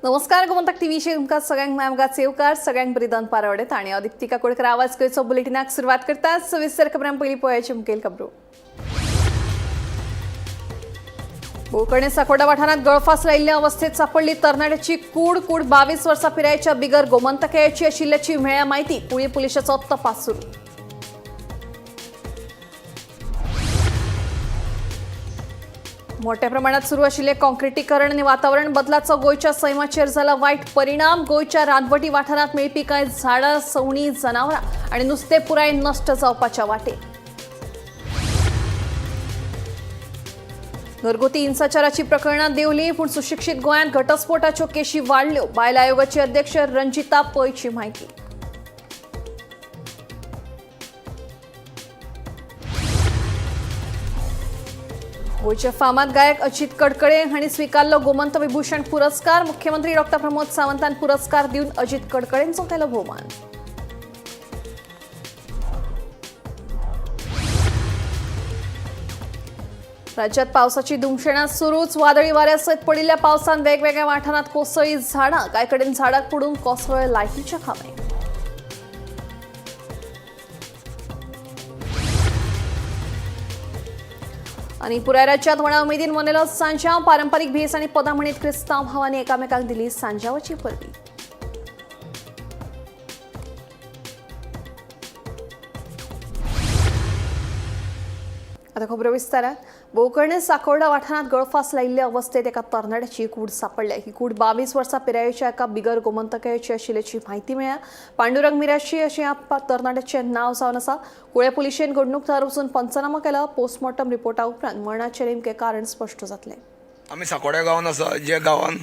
नमस्कार गोमंतक टीव्हीचे तुमकां सगळ्यांक नामगात सेवकार सगळ्यांक बरी दनपार आवडत आणि अदित्य कोळकर आवाज गोयचो बुलेटिनाक सुरवात करतात सविस्तर खबरां पयलीं पळोवयाचे मुखेल खबरो। गोकर्णे साकोडा वाठारात गळफास लायिल्ल्या अवस्थेत सापडली तरणाट्याची कूड 22 वर्सां पिरायेच्या बिगर गोमंतकाची आशिल्ल्याची मेळ्ळ्या माहिती पुणे पुलिसाचो तपास सुरू। मोठ्या प्रमाणात सुरू आशिल्ले कॉन्क्रिटीकरण आणि वातावरण बदलाचो गोयच्या सैमाचेर जाला वायट परिणाम। गोयच्या रानवटी वाठारांत मेळपी कांय झाडां सवणी जनावरां आनी नुस्तें पुराय नश्ट जावपाच्या वाटेर। घरगुती हिंसाचाराची प्रकरणां देंवली पूण सुशिक्षीत गोंयांत घटस्फोटाच्यो केशी वाडल्यो। बायल आयोगाची अध्यक्ष रंजिता पैची माहिती। गोयचे फामाद गायक अजित कडकडे हांणी स्वीकारलो गोमंत विभूषण पुरस्कार। मुख्यमंत्री डॉ प्रमोद सावंतान पुरस्कार दिवन अजित कडकडेंचो केलो भोवमान। राज्यात पावसाची धुमशेणां सुरूच। वादळी वाऱ्या सयत पडिल्ल्या पावसान वेगवेगळ्या वाठारांत कोसळ्ळी झाडां। कांय कडेन झाडाक पडून कोसळ्ळे लायटीचे खांबे। आणि पुराय राज्यात व्हडा उमेदीन मनयलो सांजांव। पारंपारीक भेस आनी पदां म्हणीत क्रिस्तांव भावांनी एकामेकांक दिली सांजावाची परबी। आता खबरो विस्तारात। गोकर्णे साकोडा वाठारांत गळफास लायिल्ल्या अवस्थेत एका तरणाट्याची कूड सापडल्या। ही कूड 22 वर्सां पिरायेच्या एका बिगर गोमंतकाची आशिल्ल्याची म्हायती मेळ्ळ्या। पांडुरंग मिराशी अशें ह्या तरणाट्याचें नांव जावन आसा। कुळे पुलिशेन घडणूक थळार वचून पंचनामा केला। पोस्टमॉर्टम रिपोर्टा उपरांत मरणाचें नेमकें कारण स्पश्ट जातलें। आमी साकोड्या गांवांत आसा, जे गांवांत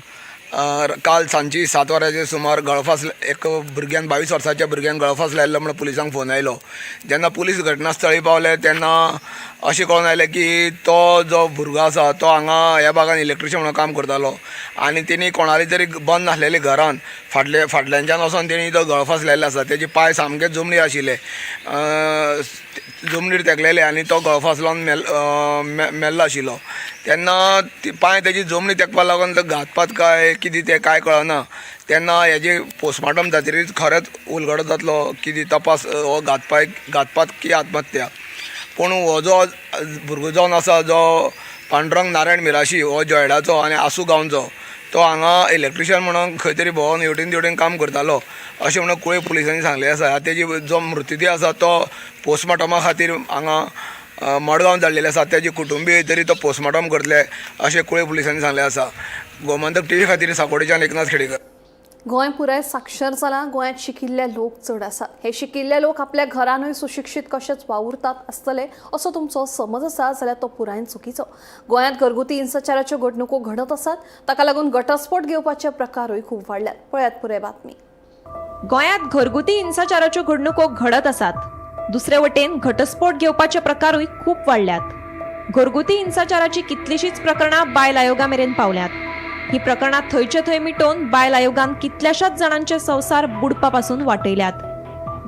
काल सांची 7 वरांचेर सुमार गळफास एक भुरग्यान 22 वर्साच्या भुरग्यान गळफास लायिल्लो म्हणून पुलिसांक फोन आयलो। जेन्ना पुलीस घटनास्थळी पावले तेन्ना अशें कळून आयलें की तो जो भुरगो आसा तो हांगा ह्या भागान इलेक्ट्रिशियन म्हणून काम करतालो आनी तेणी कोणाली तरी बंद नासलेली घरान फाटल्यानच्यान वचोन तेणी तो गळफास लायिल्लो आसा। तेजे पांय सामके जमनीर आशिल्ले, जमनीर तेकलेले आनी तो गळफास लावन मेल्लो आशिल्लो। तेन्ना पांय तेजी जमनी तेकपा लागून तो घातपात काय कितें तें कांय कळना। तेन्ना हेजे पोस्टमॉर्टम जातकीर खरेंच उलगडो जातलो कितें तपास हो घातपात की आत्महत्या। पूण हो जो भुरगो जावन आसा जो पांडुरंग नारायण मिराशी हो जॉयडाचो आनी आसू गांवचो, तो हांगा इलेक्ट्रिशियन म्हणून खंय तरी भोंवन हेवटेन तेवटेन काम करतालो अशें म्हणून कुळे पुलिसांनी सांगलें आसा। तेजी जो मृतदेह आसा तो पोस्टमॉर्टमा खातीर हांगा मडगांव धाडलेले आसा। तेजे कुटुंबीय तरी तो पोस्टमॉर्टम करतले अशें कुळे पुलिसांनी सांगलें आसा। गोमंतक टीव्ही खातीर साकोडेच्यान एकनाथ खेडेकर। गोंय पुराय साक्षर जाला। गोंयांत शिकिल्ले लोक चड आसात। हे शिकिल्ले लोक आपल्या घरानूय सुशिक्षीत कशेच वावुरतात आसतले असो तुमचो समज आसा जाल्यार तो पुरायन चुकीचो। गोंयांत घरगुती हिंसाचाराच्यो घडणुको घडत आसात, ताका लागून घटस्फोट घेवपाचे प्रकारूय खूब वाडल्यात। पळयात पुराय बातमी। गोंयांत घरगुती हिंसाचाराच्यो घडणुको घडत आसात, दुसरे वटेन घटस्फोट घेवपाचे प्रकारूय खूब वाडल्यात। घरगुती हिंसाचाराची कितलीशीच प्रकरणां बायल आयोगा मेरेन पावल्यात। ही प्रकरणां थंयचे थंय मिटोवन बायल आयोगान कितल्याशाच जाणांचे संसार बुडपा पासून वाटयल्यात।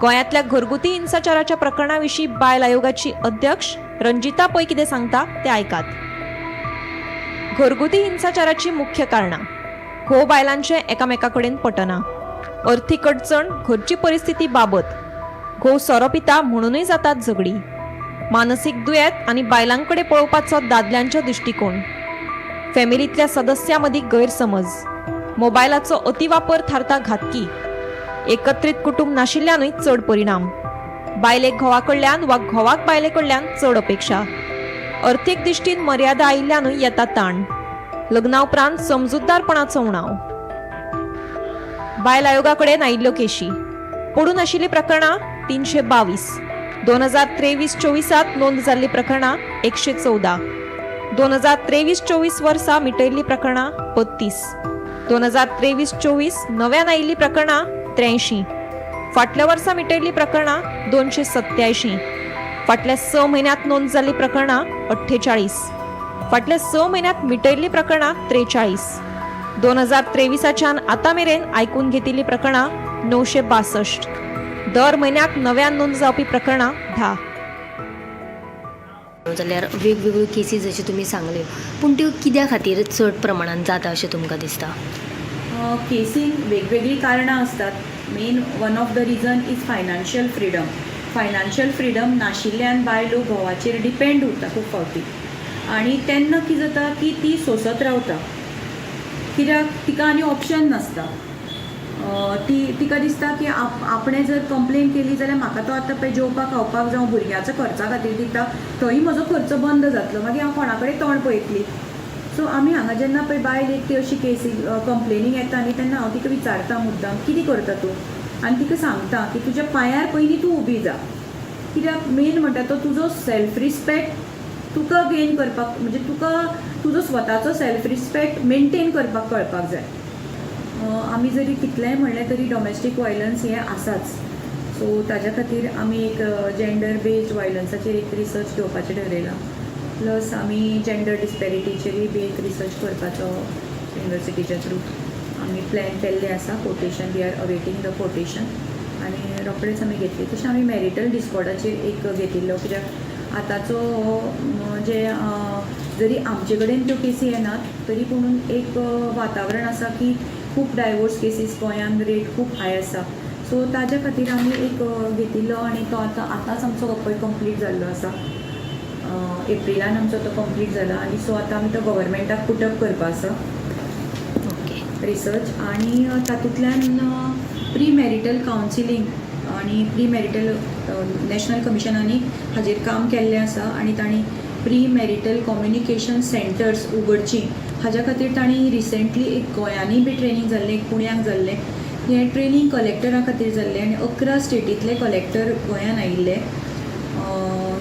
गोंयांतल्या घरगुती हिंसाचाराच्या प्रकरणां विशीं बायल आयोगाची अध्यक्ष रंजिता पै कितें सांगता तें आयकात। घरगुती हिंसाचाराची मुख्य कारणां: घोव बायलांचें एकामेका कडेन पटना, अर्थीक अडचण, घरची परिस्थिती बाबत, घोव सोरो पिता म्हणूनय जातात झगडी, मानसीक दुयेंत आनी बायलांकडे पळोवपाचो दादल्यांचो दृश्टिकोन, फॅमिलींतल्या सदस्यां मदीं गैरसमज, मोबायलाचो अतिवापर थारता घातकी, एकत्रीत कुटुंब नाशिल्ल्यानूय चड परिणाम, बायलेक घोवा कडल्यान वा घोवाक बायले कडल्यान चड अपेक्षा, अर्थीक दिश्टीन मर्यादा आयिल्ल्यानूय येता ताण, लग्ना उपरांत समजूतदारपणाचो उणाव। बायल आयोगा कडेन आयिल्ल्यो केशी पडून आशिल्लीं प्रकरणां 322, 2023-24 नोंद जाल्लीं प्रकरणां 114, 2023-24 वर्सा मिटयल्लीं प्रकरणां 32, 2023-24 नव्यान आयिल्लीं प्रकरणां 83, फाटल्या वर्सा मिटयल्लीं प्रकरणां 287, फाटल्या 6 म्हयन्यांत नोंद जाल्लीं प्रकरणां 48, फाटल्या 6 म्हयन्यांत मिटयल्लीं प्रकरणां 43, 2023च्यान आतां मेरेन आयकून घेतिल्लीं प्रकरणां 962, दर म्हयन्याक नव्यान नोंद जावपी प्रकरणां 10। जाल्यार वेगवेगळ्यो केसी जशें तुमी सांगल्यो, पूण त्यो कित्या खातीर चड प्रमाणांत जाता अशें तुमकां दिसता? केसींक वेगवेगळी कारणां असतात. Main one of the region is financial freedom. Financial freedom नाशिल्ल्यान बायलो घोवाचेर डिपेंड उरता खूब फावटी, आनी तेन्ना कितें जाता की ती सोंसत रावता, कित्याक तिका आनी ऑप्शन नासता. तिका दिसता की आपणें जर कंप्लेन केली जाल्यार म्हाका तो आतां पळय जेवपाक खावपाक जावं भुरग्याच्या खर्चा खातीर दिता, थंय म्हजो खर्च बंद जातलो, मागीर हांव कोणा कडेन तोंड पळयतली. सो आमी हांगा जेन्ना पळय बायल एक ती अशी केसी कंप्लेनींग येता न्ही, तेन्ना हांव तिका विचारता मुद्दाम कितें करता तूं, आनी तिका सांगता की तुज्या पांयार पयलीं तूं उबी जा. कित्याक मेन म्हणटा तो तुजो सेल्फ रिस्पेक्ट तुका गेन करपाक, म्हणजे तुका तुजो स्वताचो सेल्फ रिस्पेक्ट मेनटेन करपाक कळपाक जाय. आमी जरी कितलेंय म्हणलें तरी डॉमेस्टीक वायलन्स हें आसाच. सो ताज्या खातीर आमी एक जेंडर बेस्ड वायलन्साचेर एक रिसर्च घेवपाचें ठरयलां. प्लस आमी जेंडर डिस्पॅरिटीचेरूय बी एक रिसर्च करपाचो युनिवर्सिटीच्या थ्रू आमी प्लॅन केल्लें आसा. Quotation we are awaiting the quotation, आनी रोखडेच आमी घेतली. तशें आमी मॅरिटल डिस्कॉर्डाचेर एक घेतिल्लो, कित्याक आतांचो जे जरी आमचे कडेन त्यो केसी येनात तरी पूण एक वातावरण आसा की खूब डायवोर्स केसीस गोंयांत रेट खूब हाय आसा. सो ताज्या खातीर आमी एक घेतिल्लो, आनी तो आतांच आमचो पळय कंप्लीट जाल्लो आसा. एप्रिलान आमचो तो कंप्लीट जाला, आनी सो आतां आमी तो गव्हर्मेंटाक पुटअप करपा आसा रिसर्च. आनी तातूंतल्यान प्री मॅरिटल कावन्सिलींग आनी प्री मॅरिटल नॅशनल कमिशनांनी हाजेर काम केल्लें आसा, आनी तांणी प्री मॅरिटल कम्युनिकेशन सेंटर्स उगडचीं हाज्या खातीर तांणी रिसेंटली एक गोंयांनी बी ट्रेनींग जाल्लें, एक पुण्याक जाल्लें. हें ट्रेनींग कलेक्टरा खातीर जाल्लें, आनी 11 स्टेटींतले कलेक्टर गोंयान आयिल्ले.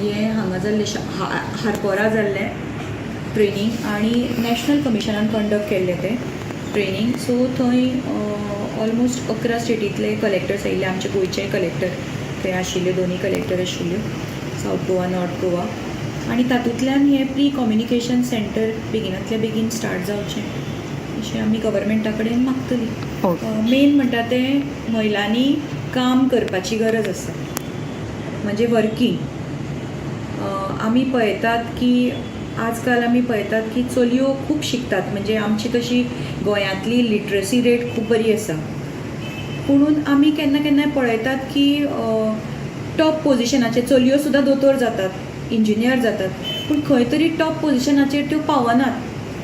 हें हांगा जाल्लें हारपोरा जाल्लें ट्रेनींग, आनी नॅशनल कमिशनान कंडक्ट केल्लें तें ट्रेनींग. सो थंय ऑलमोस्ट 11 स्टेटींतले कलेक्टर्स आयिल्ले, आमचे गोंयचे कलेक्टर थंय आशिल्ले, दोनी कलेक्टर आशिल्ल्यो, सावथ गोवा नॉर्थ गोवा. आनी तातूंतल्यान हें प्री कम्युनिकेशन सेंटर बेगिनांतल्या बेगीन स्टार्ट जावचें अशें आमी गव्हर्मेंटा कडेन मागतली. मेन म्हणटा तें महिलांनी काम करपाची गरज आसा, म्हणजे वर्कींग. आमी पळयतात की आजकाल आमी पळयतात की चलयो खूब शिकतात, म्हणजे आमची तशी गोंयांतली लिटरसी रेट खूब बरी आसा. पुणून आमी केन्ना केन्नाय पळयतात की टॉप पोजिशनाचेर चलयो सुद्दां दोतोर जातात, इंजिनियर जातात, पूण खंय तरी टॉप पोजिशनाचेर त्यो पावनात.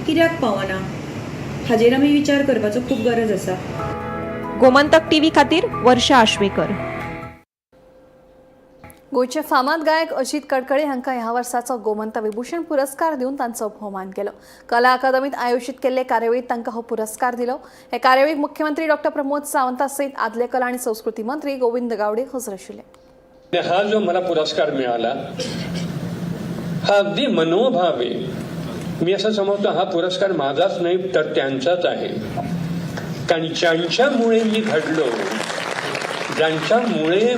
कित्याक पावना हाजेर आमी विचार करपाचो खूब गरज आसा. गोमंतक टीव्ही खातीर वर्षा आश्वेकर. गोंयचे फामाद गायक अजित कडकडे हांकां ह्या वर्साचो गोमंत विभूषण पुरस्कार दिवन तांचो भोवमान केलो. कला अकादमीत आयोजीत केल्ले कार्यावळीत तांकां हो पुरस्कार दिलो. हे कार्यावळीक मुख्यमंत्री डॉ. प्रमोद सावंता सयत आदले कला आनी संस्कृती मंत्री गोविंद गावडे हजर आशिल्ले. हा जो मला पुरस्कार मिळाला हा अगदी मनोभाव आहे. मी असं समजतो हा पुरस्कार माझाच नाही तर त्यांचाच आहे. कारण ज्यांच्यामुळे मी घडलो, ज्यांच्यामुळे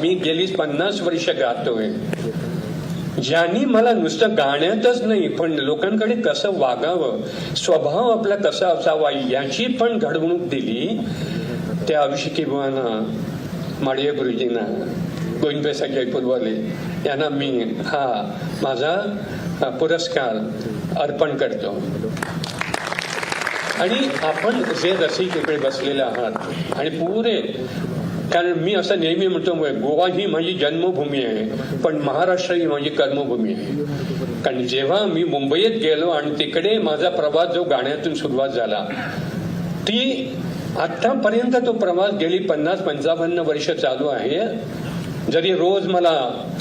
मी गेली 50 वर्ष गातोय, ज्यांनी मला नुसतं गाण्यातच नाही पण लोकांकडे कसं वागावं, स्वभाव आपला कसा असावा याची पण घडवणूक दिली, त्या अभिषेकी बुवांना, माळीये गुरुजींना, गोविंदभाई जयपूरवाले यांना मी हा माझा पुरस्कार अर्पण करतो. आणि आपण जे रसिक इकडे बसलेले आहात आणि पुरे, कारण मी असं नेहमी म्हणतो गोवा ही माझी जन्मभूमी आहे पण महाराष्ट्र ही माझी कर्मभूमी आहे. कारण जेव्हा मी मुंबईत गेलो आणि तिकडे माझा प्रवास जो गाण्यातून सुरुवात झाला, ती आतापर्यंत तो प्रवास गेली 50-55 वर्ष चालू आहे. जरी रोज मला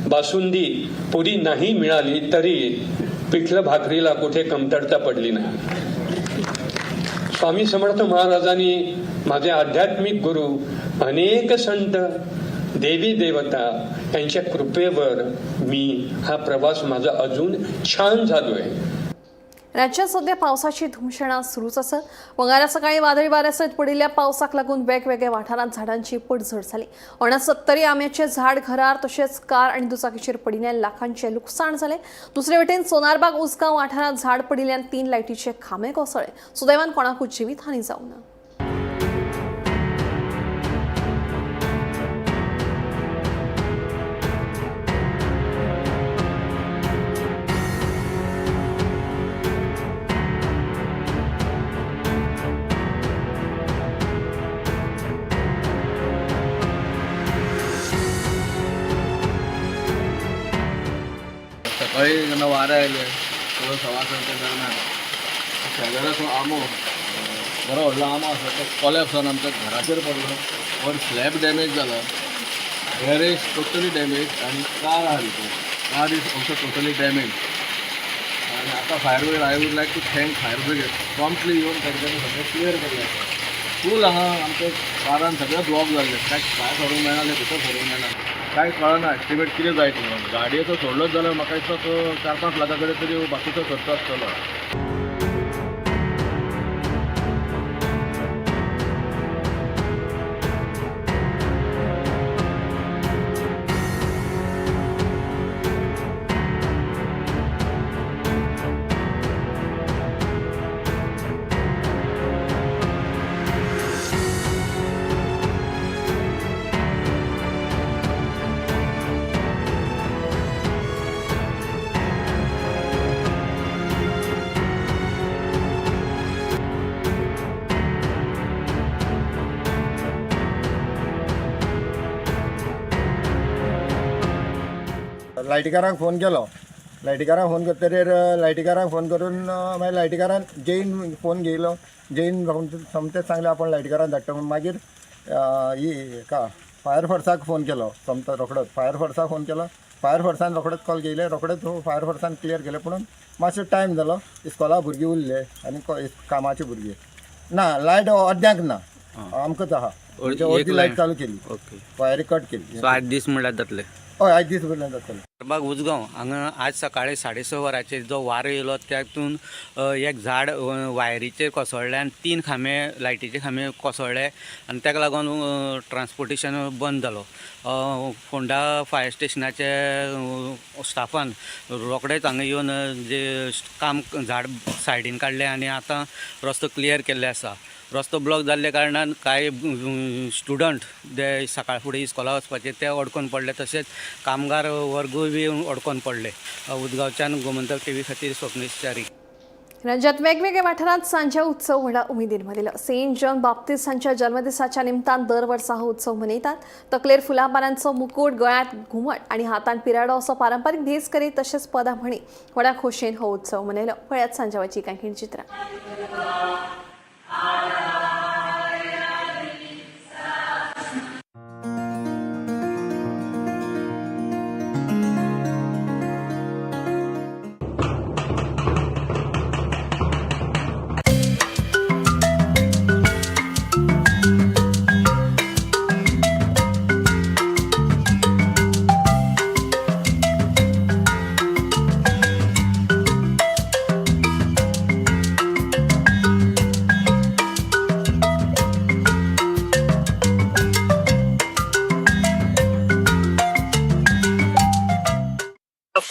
बासुंदी पुरी नाही मिळाली तरी पिठलं भाकरीला कुठे कमतरता पडली नाही. स्वामी समर्थ महाराजांनी, माझे आध्यात्मिक गुरु, अनेक संत, देवी देवता यांच्या कृपेवर मी हा प्रवास माझा अजून छान झालोय. राज्यात सध्या पावसाची धुमशणा सुरूच आसा. मंगळारा सकाळी वादळी वाऱ्यासयत पडिल्ल्या पावसाक लागून वेगवेगळ्या वाठारांत झाडांची पडझड जाली. 69 आंब्याचे झाड घरार तशेंच कार आनी दुचाकीचेर पडिल्ल्यान लाखांचे लुकसाण जालें. दुसरे वटेन सोनारबाग उसगांव वाठारांत झाड पडिल्ल्यान 3 लायटीचे खांबे कोसळ्ळे. सुदैवान कोणाकूच जिवीतहानी जावंक ना. सकाळी जेन्ना वारें आयलें सगळं 6:15 दरम्यान शेजाऱ्याचो आंबो बरो व्हडलो आंबो आसा तो कॉलॅप्स जावन आमच्या घराचेर पडलो वर स्लॅब डॅमेज जाला गॅरेज टोटली डॅमेज आणि कार आहा भितर car is also totally damage आणि आता fire brigade I would like to thank fire brigade promptly येवन तेंच्यांनी सगळें क्लियर केलें फूल हांगा आमच्या कारान सगळें ब्लॉक जाल्लें कांय भायर सरूंक मेळनासलें भितर सरूंक मेळना कांय कळना एस्टिमेट कितें जाय तो म्हणून गाडयेचो सोडलोच जाल्यार म्हाका दिसता तो 4-5 लाखा कडेन तरी बाकीचो खर्च आसतलो. लायटीकारांक फोन केलो लायटीकारांक फोन करतकीर लायटीकारांक फोन करून मागीर लायटीकारान जैन फोन घेयलो जैन समतेच सांगलें आपण लायटीकारांक धाडटा म्हणून मागीर ही हेका फायर फोर्साक फोन केलो समतो रोखडोच फायर फोर्साक फोन केलो फायर फोर्सान रोखडेच कॉल घेयले रोखडेच फायर फोर्सान क्लियर केलें पूण मातसो टायम जालो इस्कॉला भुरगीं उरले आनी कामाचे भुरगे ना लायट अर्द्यांक ना आमकांच आहा अर्दी लायट चालू केली वायरी कट केली 8 दीस म्हणल्यार जातले हय 8 दीस भरल्यान जातले. बाग उजगांव हांगा आज सकाळी 6:30 वरांचेर जो वारो येयलो त्यातून एक झाड वायरीचेर कोसळ्ळें आनी 3 खांबे लायटीचे खांबे कोसळ्ळे आनी ताका लागून ट्रान्सपोर्टेशन बंद जालो. फोंडा फायर स्टेशनाचे स्टाफान रोखडेच हांगा येवन जे काम झाड सायडीन काडलें आनी आतां रस्तो क्लियर केल्ले आसा. रस्तो ब्लॉक जाल्ले कारणान कांय स्टुडंट जे सकाळ फुडें इस्कॉला वचपाचे ते अडकून पडले तशेंच कामगार वर्गूय बी अडकून पडले. उदगांवच्यान गोमंतक टीव्ही खातीर स्वप्नीश च्यारी. राज्यात वेगवेगळ्या वाठारांत सांजे उत्सव व्हडा उमेदीन मनयलो. सेंट जॉन बाप्तिस्ट हांच्या जन्मदिसाच्या निमतान दर वर्सा हो उत्सव मनयतात. तकलेर फुलां पानांचो मुकुट, गळ्यांत घुमट आनी हातांत पिराडो असो पारंपारीक भेस करीत तशेंच पदां म्हणी व्हडा खोशयेन हो उत्सव मनयलो. पळयात सांजेवाची कांय खीण चित्रां.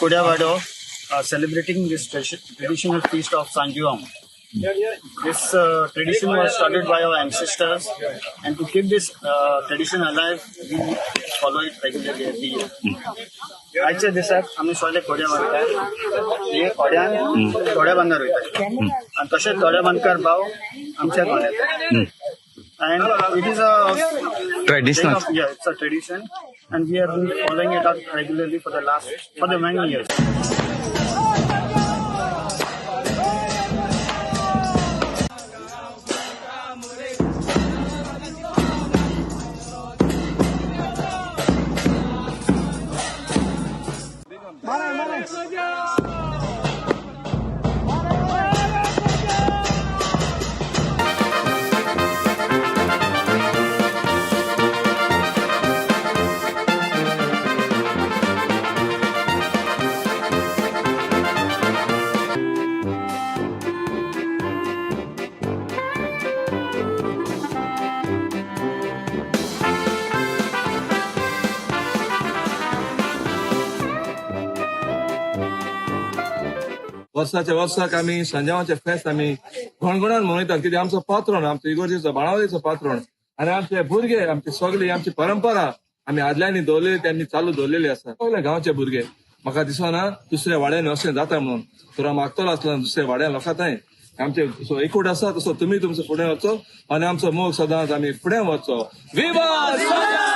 Kodavado, celebrating this traditional feast of Sanjuam. This tradition was started by our ancestors, and to keep this tradition alive, we follow it regularly every year. आजच्या दिसाक आमी सगळे खोड्या बांदतात. हे खोड्यान थोड्या बांदणार वयतात आनी तशेंच थोड्या बांदकार भाव आमच्या गोंयांत येतात. And it is a Traditional. It's a tradition, and we have been following it up regularly for the many years. वर्साच्या वर्साक आमी सांजावांचे फेस्त आमी घोणघोणान मनयतात कित्याक आमचो पात्रोन आमचो इगोर्जेचो बाणावलेचो पात्रोन आनी आमचे भुरगे आमची सगळी आमची परंपरा आमी आदल्यांनी दवरलेली त्यांनी चालू दवरलेली आसा. सगळे गांवचे भुरगे म्हाका दिसना दुसऱ्या वाड्यान अशें जाता म्हणून तुरा मागतलो आसलो दुसऱ्या वाड्यान लोकांताय आमचे एकूट आसा तसो तुमी तुमचो फुडें वचो आनी आमचो मोग सदांच आमी फुडें वचो. विवा सांजा!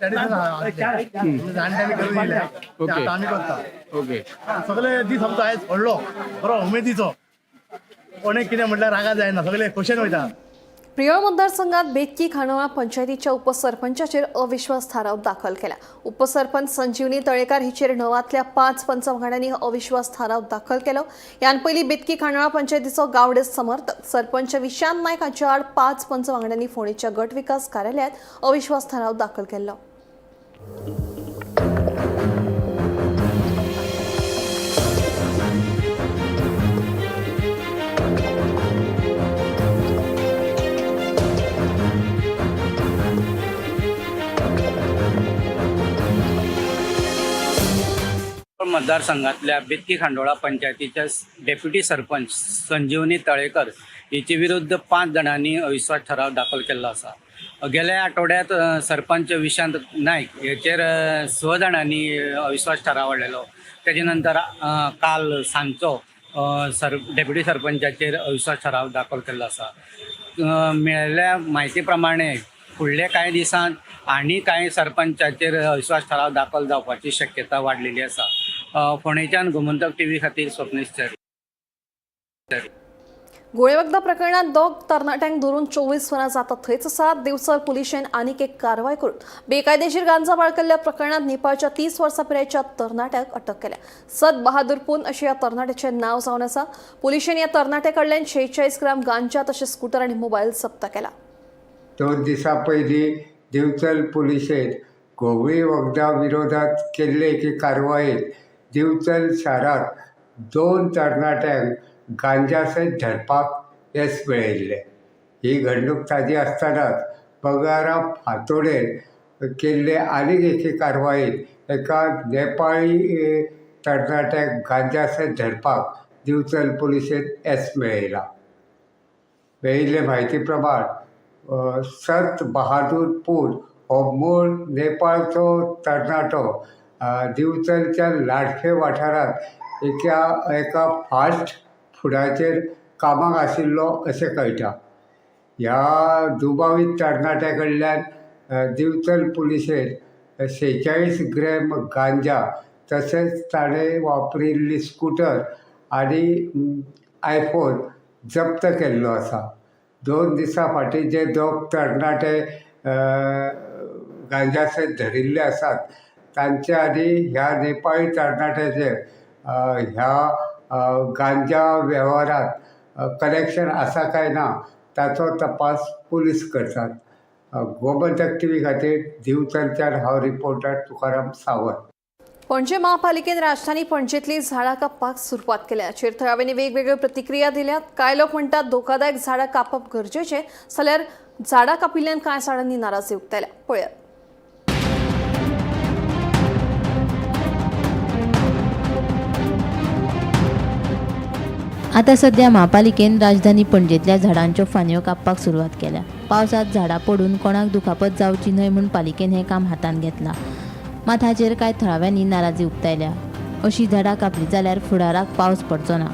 जाणट्यांनी करून दिले आता आम्ही करता ओके सगळे दीस आमचो आयज व्हडलो बरो उमेदीचो कोणें कितें म्हटल्यार रागा जायना सगळे खोशेन वयता. प्रियळ मतदारसंघात बेतकी खांडोळा पंचायतीच्या उपसरपंचाचेर अविश्वास थाराव दाखल केला. उपसरपंच संजीवनी तळेकार हिचेर 9तल्या 5 पंच वांगड्यांनी अविश्वास थाराव दाखल केलो. यान पयलीं बेतकी खांडोळा पंचायतीचो गावडे समर्थक सरपंच विशांत नायक हांच्या आड 5 पंच वांगड्यांनी फोंडेच्या गट विकास कार्यालयात अविश्वास थाराव दाखल केलो. मतदारसंघातल्या बेतकी खांडोळा पंचायतीच्या डेप्युटी सरपंच संजीवनी तळेकर हिचे विरुद्ध 5 जाणांनी अविश्वास ठराव दाखल केल्लो आसा. गेल्या आठवड्यात सरपंच विशांत नायक हेचेर 6 जाणांनी अविश्वास ठराव हाडलेलो. तेजे नंतर काल सांजचो डेप्युटी सरपंचाचेर अविश्वास ठराव दाखल केल्लो आसा. मेळिल्ल्या म्हायती प्रमाणे फुडल्या कांय दिसांत आनी कांय सरपंचाचेर अविश्वास ठराव दाखल जावपाची शक्यता वाडलेली आसा. फोंडेच्यान गोमंतक टीव्ही खातीर स्वप्नीश च्या. गोळेवखदा प्रकरणात 2 तरणाट्यांक धरून 24 वरां जाता थंयच आसा. दिवचल पुलिशेन आनीक एक कारवाय करून बेकायदेशीर गांजा बाळगल्ल्या प्रकरणात नेपाळच्या 30 वर्सां पिरायेच्या तरणाट्याक अटक केल्या. सद बहादूर पून अशें ह्या तरणाट्याचें नांव जावन आसा. पुलिशेन ह्या तरणाट्या कडल्यान 46 ग्राम गांजा तशेंच स्कूटर आनी मोबायल जप्त केला. 2 दिसां पयलीं दिवचल पुलिशेन गोवळी वखदा विरोधात केल्ले एके कारवायेत दिवचल शारात 2 तरणाट्यांक गांजा सयत धरपाक येस मेळयिल्लें. ही घडणूक ताजी आसतनाच बगारा फातोडेर केल्ले आनीक एके कारवायेत एका नेपाळी तरणाट्याक गांजा सयत धरपाक दिवचल पुलिशेन येस मेळयला. मेळिल्ले म्हायती प्रमाण सत बहादूर पूर हो मूळ नेपाळचो तरणाटो दिवचलच्या लाडखे वाठारांत एका फास्ट फुडाचेर कामाक आशिल्लो अशें कळटा. ह्या दुबावीत तरणाट्या कडल्यान दिवचल पुलिशेन 46 ग्रॅम गांजा तशेंच ताणें वापरिल्ली स्कूटर आनी आयफोन जप्त केल्लो आसा. 2 दिसां फाटीं जे 2 तरणाटे गांजा सयत धरिल्ले आसात तांचे आनी ह्या नेपाळी तरणाट्याचेर ह्या गांजा वेव्हारांत कनेक्शन आसा काय ना ताचो तपास पुलीस करतात. गोमंतक टीव्ही खातीर दिवचलच्यान हांव रिपोर्टर तुकाराम सावंत. पणजे महापालिकेन राजधानी पणजेंतली झाडां कापपाक सुरवात केल्या. थळाव्यांनी वेगवेगळ्यो प्रतिक्रिया दिल्यात. कांय लोक म्हणटात धोकादायक झाडां कापप गरजेचें, जाल्यार झाडां कापिल्ल्यान कांय झाडांनी नाराजी उक्तायल्या. पळयात. आता सध्या महापालिकेन राजधानी पणजेंतल्या झाडांच्यो फांद्यो कापपाक सुरवात केल्या. पावसांत झाडां पडून कोणाक दुखापत जावची न्हय म्हूण पालिकेन हें काम हातांत घेतलां. मात हाचेर कांय थळाव्यांनी नाराजी उक्तायल्या. अशीं झाडां कापलीं जाल्यार फुडाराक पावस पडचो ना.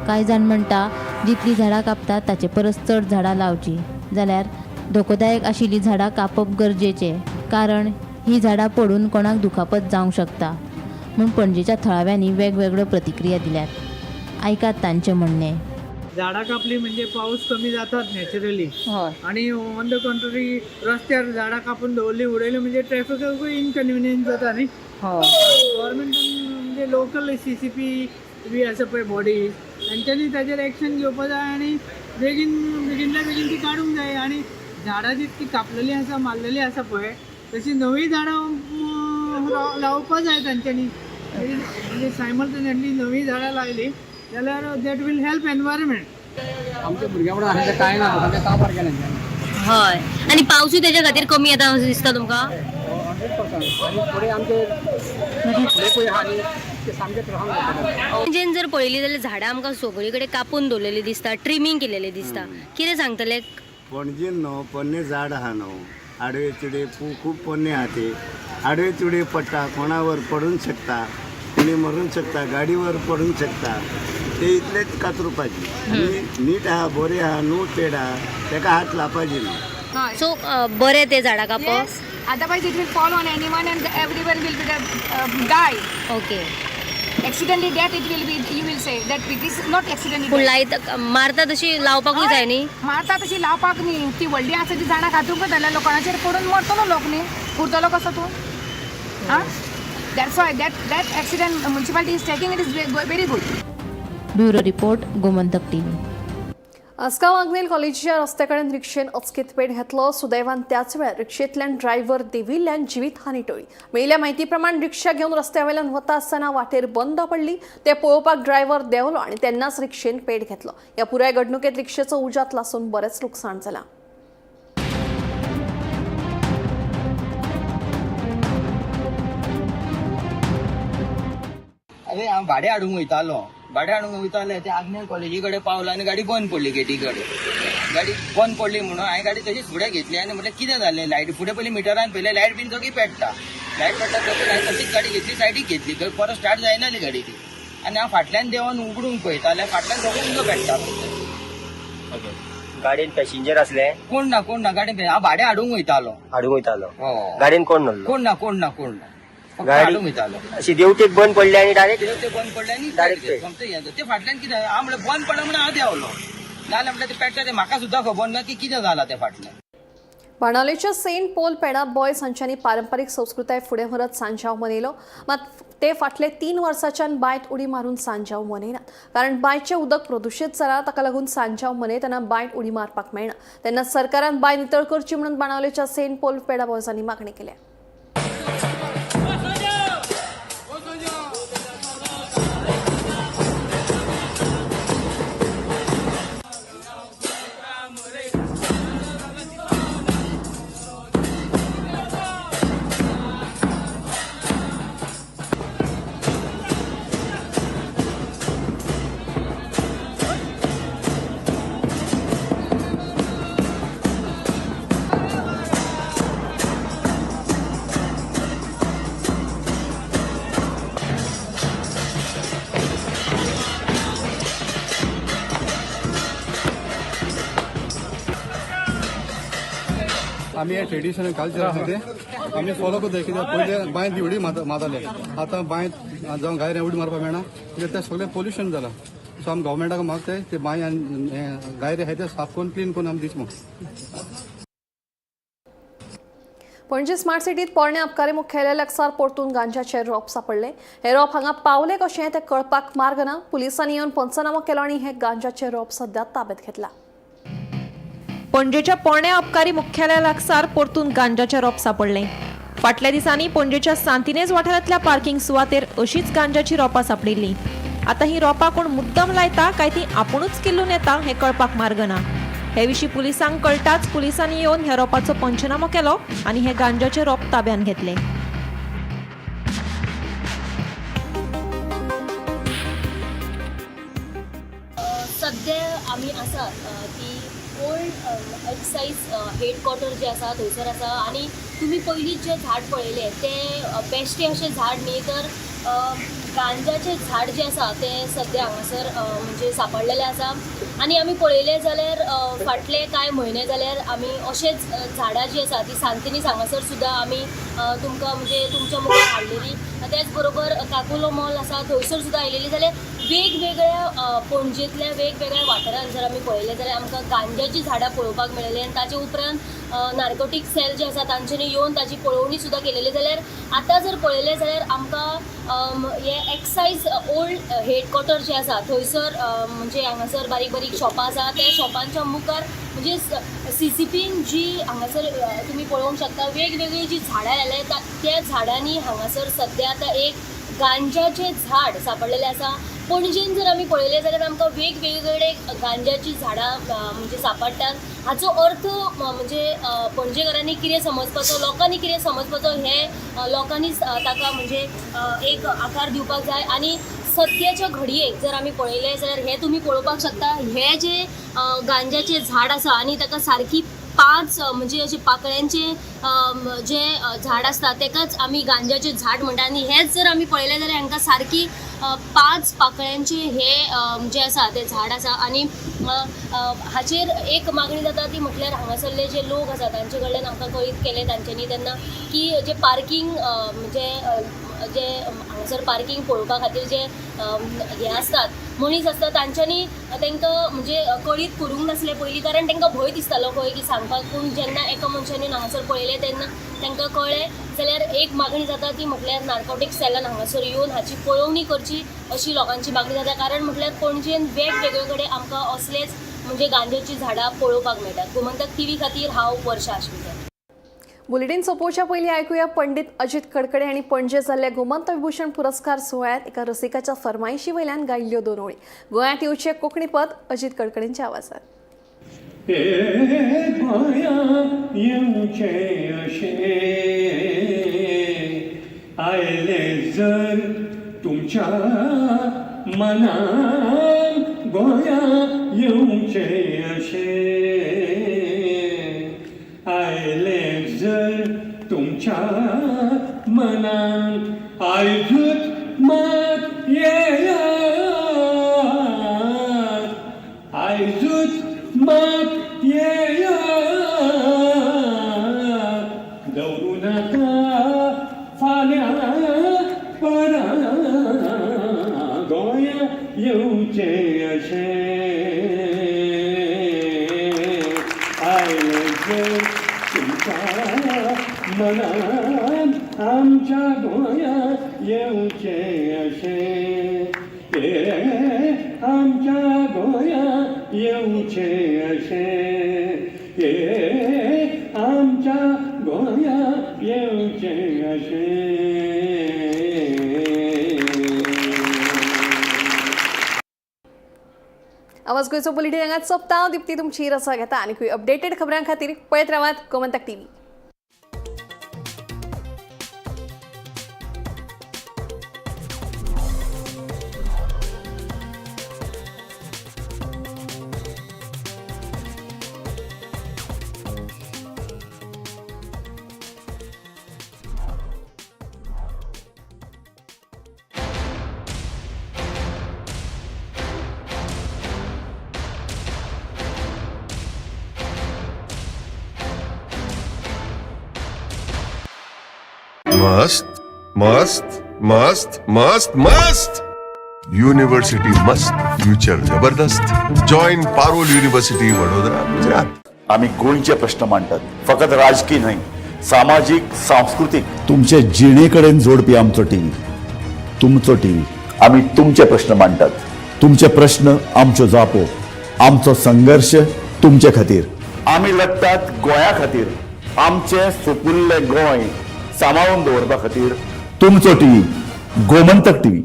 कांय जाण म्हणटा जितलीं झाडां कापतात ताचे परस चड झाडां लावची, जाल्यार धोकोदायक आशिल्लीं झाडां कापप गरजेचें, कारण हीं झाडां पडून कोणाक दुखापत जावंक शकता म्हूण पणजेच्या थळाव्यांनी वेगवेगळ्यो प्रतिक्रिया दिल्यात. ऐकात तांचें म्हणणें. झाडां कापली म्हणजे पाऊस कमी जातात नॅचरली. आणि ऑन द कंट्री रस्त्यार झाडां कापून दवरली उडयली म्हणजे ट्रॅफिकाकूय इनकन्विनियन्स जाता न्ही. गव्हर्मेंटान म्हणजे लोकल CCP बी आसा पळय बॉडीज तांच्यांनी ताचेर एक्शन घेवपाक जाय आनी बेगिनल्या बेगीन ती काडूंक जाय. आनी झाडां जितकी कापलेली आसा मारलेली आसा पळय तशी नवी झाडां लावपा जाय तांच्यांनी. म्हणजे सायमल्टेनियसली नवी झाडां लायली जाल्यार दॅट वील हेल्प एनवायरमेंट. आमच्या भुरग्यां वांगडा आनी कांय ना ते काबार केलें. हय, आनी पावसूय तेच्या खातीर कमी येता अशें दिसता तुमकां? 100%. फुडें आमचे फुडें पळय आहा न्ही ते सामकें त्रास जातले. पणजेन जर पळयली जाल्यार झाडां आमकां सगळे कडेन कापून दवरलेली दिसता, ट्रिमींग केलेले दिसता. कितें सांगतले? पणजेन न्हू पोन्ने झाड आहा न्हू, आडवे चुडे खूब पोन्ने आहा ते. आडवे चुडे पडटा, कोणावर पडूंक शकता, कोणी मरूंक शकता, गाडीवर पडूंक शकता. ते इतलेच कातरुपाची. नीट आहा, बरें आहा, नो पेड आहा, ताका हात लावपाची न्हू. सो बरें ते झाडां कापप. Otherwise, it will fall on anyone and everyone will be die. Okay. Accidentally death, it will be. You will say that it is not accidentally पूण death. लायत मारता तशी लावपाकूय जाय न्ही. मारता तशी लावपाक न्ही. ती व्हडली आसा ती झाडां घातूंक जाल्यार लोकांचेर पडून मरतलो लोक न्ही. उरतलो कसो तूं? हां? That's why that accident municipality is taking it is very good. Bureau report Gomantak TV. Assagao Agnel कॉलेजीच्या रस्त्याकडेन रिक्षेन अचकीत पेट घेतलो. सुदैवान त्याच वेळार रिक्षेंतल्यान ड्रायव्हर देविल्ल्यान जिवीतहानी टळ्ळी. मेळिल्ल्या म्हायती प्रमाण रिक्षा घेवन रस्त्यावयल्यान वता आसतना वाटेर बंद पडली. ते पळोवपाक ड्रायव्हर देंवलो आनी तेन्नाच रिक्षेन पेट घेतलो. ह्या पुराय घडणुकेंत रिक्षेचो उज्यात लासून बरेंच लुकसाण जालां. अरे हांव भाडे हाडूंक वयताले ते आग्नेल कॉलेजी कडेन पावलो आनी गाडी बंद पडली गेटी कडेन. गाडी बंद पडली म्हणून हांवें गाडी तशीच फुडें घेतली आनी म्हटलें कितें जालें लायट फुडें पयलीं मिटरान पयलें लायट बीन सगळी पेट्टा. लायट पेट्टा सगळी हांवें तशीच गाडी घेतली सायडीक घेतली थंय परत स्टार्ट जायनाली गाडी ती. आनी हांव फाटल्यान देंवन उगडूंक पळयतालें फाटल्यान सगळें उदक पेट्टा. गाडीन पॅसेंजर असले? कोण ना गाडीन हांव भाडे हाडूंक वयतालो. गाडीन कोण नसलो? कोण ना गाडी हाडूंक वयतालो. अशी देवटेक बंद पडली आणि डायरेक्ट ते बंद पडले आनी डायरेक्ट ते फाटल्यान कितें हांव म्हणलें बंद पडला म्हणून हांव देंवलो. नाल्यार म्हणल्यार ते पेट्टा ते म्हाका सुद्दां खबर ना की कितें जालां ते फाटल्यान. बाणावलेच्या सेंट पॉल पेडा बॉयज हांच्यांनी पारंपारीक संस्कृताय फुडें व्हरत सांजाव मनयलो. मात ते फाटले 3 वर्सांच्यान बांयत उडी मारून सांजाव मनयनात. कारण बांयचें उदक प्रदुशीत जालां ताका लागून सांजाव मनयतना बांयत उडी मारपाक मेळना. तेन्ना सरकारान बांय नितळ करची म्हणून बाणावलेच्या सेंट पॉल पेडा बॉयजांनी मागणी केल्या. आम्ही हे ट्रेडिशनल कल्चर आसा ते आमी फॉलो करता. कित्याक पयले बांयत उडी मारताले, आतां बांयत जावं गायऱ्या उडी मारपाक मेळना कित्याक ते सगळें पोल्युशन जालां. सो आमी गव्हर्मेंटाक मागताय ते बांय आनी गायरे आहाय ते साफ करून क्लीन करून आमी दिस म्हणून. पणजी स्मार्ट सिटीत पोरणे आबकारी मुख्यालया लागसार परतून गांजाचे रोप सापडले. हे रोप हांगा पावले कशें ते कळपाक मार्ग ना. पुलिसांनी येवन पंचनामो केलो आनी हे गांजाचे रोप सध्या ताब्यात घेतला. पणजेच्या पोरणे आबकारी मुख्यालया लागसार परतून गांजाचे रोप सापडले. फाटल्या दिसांनी पणजेच्या सांतिनेज वाठारांतल्या पार्किंग सुवातेर अशीच गांजाची रोपां सापडिल्ली. आतां ही रोपां कोण मुद्दम लायता काय ती आपुणूच किल्लून येता हे कळपाक मार्ग ना. हे विशीं पुलिसांक कळटाच पुलिसांनी येवन ह्या रोपाचो पंचनामो केलो आनी हे गांजाचे रोप ताब्यात घेतले. सध्या आमी आसा ती ओल्ड एक्सायज हेडक्वॉर्टर जे आसा थंयसर आसा आनी तुमी पयलीं जे झाड पळयले ते बेश्टे अशें झाड न्ही तर गांजाचें झाड जे आसा ते सध्या हांगासर म्हणजे सांपडलेले आसा. आनी आमी पळयलें जाल्यार फाटले कांय म्हयने जाल्यार आमी अशेंच झाडां जी आसा ती सांतिनीज हांगासर सुद्दां आमी तुमकां म्हणजे तुमच्या मुखार हाडलेली. त्याच बरोबर काकुलो मॉल आसा थंयसर सुद्दां आयलेली. जाल्यार वेगवेगळ्या पणजेंतल्या वेगवेगळ्या वाठारांत जर आमी पळयलें जाल्यार आमकां गांजाची झाडां पळोवपाक मेळ्ळेली आनी ताचे उपरांत नार्कोटीक सेल जे आसा तांच्यांनी येवन ताची पळोवणी सुद्दां केलेली. जाल्यार आतां जर पळयलें जाल्यार आमकां हे एक्सायज ओल्ड हेडक्वॉर्टर जे आसा थंयसर म्हणजे हांगासर बारीक बारीक शॉपां आसा त्या शॉपांच्या मुखार म्हणजे CCPन जी हांगासर तुमी पळोवंक शकता वेगवेगळी जी झाडां लायल्या त्या झाडांनी हांगासर सध्या आतां एक गांजाचें झाड सांपडलेलें आसा. पणजेन जर आमी पळयलें जाल्यार आमकां वेगवेगळे गांजाची झाडां म्हणजे सांपडटात. हाचो अर्थ म्हणजे पणजेकारांनी कितें समजपाचो लोकांनी कितें समजपाचो हे लोकांनी ताका म्हणजे एक आकार दिवपाक जाय. आनी सद्याच्या घडयेक जर आमी पळयलें जाल्यार हे तुमी पळोवपाक शकता हे जे गांजाचें झाड आसा आनी ताका सारकी 5 म्हणजे अशे पाकळ्यांचे जे झाड आसता तेकाच आमी गांजाचें झाड म्हणटा. आनी हेच जर आमी पळयलें जाल्यार हांकां सारकी 5 पाकळ्यांचे हे जे आसा ते झाड आसा आनी हाचेर एक मागणी जाता ती म्हटल्यार हांगासरले जे लोक आसा तांचे कडल्यान आमकां कळीत केलें तांच्यांनी तेन्ना की जे पार्किंग जे हांगासर पार्किंग पळोवपा खातीर जे हे आसतात मनीस आसता तांच्यांनी तांकां म्हणजे कळीत करूंक नासलें पयलीं कारण तांकां भंय दिसतालो खंय की सांगपाक पूण जेन्ना एका मनशान येवन हांगासर पळयलें तेन्ना तांकां कळ्ळें जाल्यार एक मागणी जाता ती म्हटल्यार नार्कोटिक्स सेलान हांगासर येवन हाची पळोवणी करची अशी लोकांची मागणी जाता कारण म्हटल्यार पणजेन वेगवेगळे कडेन आमकां असलेच म्हणजे गांजाची झाडां पळोवपाक मेळटात। गोमंतक टीव्ही खातीर हांव वर्षा आश्विकर। बुलेटिन सोंपोवच्या पयलीं आयकुया पंडित अजित कडकडे हांणी पणजे जाल्ल्या गोमंत विभूषण पुरस्कार सुवाळ्यात एका रसिकाच्या फरमाईशी वयल्यान गायल्ल्यो 2 ओळी। गोंयांत येवचे कोंकणी पद अजित कडकडेंच्या आवाजात। आयले जर तुमच्या मनान गोंया येवचे अशे आयले जर तुमच्या मनान आयजूच मात येयात आयजूच मात येयात दवरू नाका फाल्यां परा गोंया येवचे अशे आयले जर तुमच्या मनान आमच्या गोंया येवचे अशे आमच्या गोंया येवचे अशे आमच्या गोंया येवचे अशे। आवाज गोंयचो बुलेटिन हांगाच सोंपता। हांव दिप्ती तुमची रसा घेता आनी अपडेटेड खबरां खातीर पळयत रावात गोमंतक टीव्ही। मस्त मस्त मस्त मस्त मस्त युनिवर्सिटी मस्त फ्युचर जबरदस्त जॉइन पारोल युनिवर्सिटी वडोदरा गुजरात। आम्ही गोंयचे प्रश्न मांडटात फकत राजकीय न्हय सामाजिक सांस्कृतिक तुमचे जिणेकडेन जोडपी आमचो टीव्ही तुमचो टीव्ही। आम्ही तुमचे प्रश्न मांडटात तुमचे प्रश्न आमच्यो जापो आमचो संघर्ष तुमचे खातीर। आम्ही लढटात गोंया खातीर आमचे सोपुल्ले गोंय सांबाळून दवरपा खातीर तुमचो टीव्ही गोमंतक टीव्ही।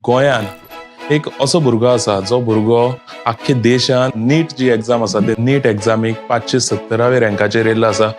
गोंयांत एक असो भुरगो आसा जो भुरगो आख्खे देशान नीट जी एग्जाम आसा ते नीट एग्जामीक 570व्या रँकाचेर येयल्लो आसा।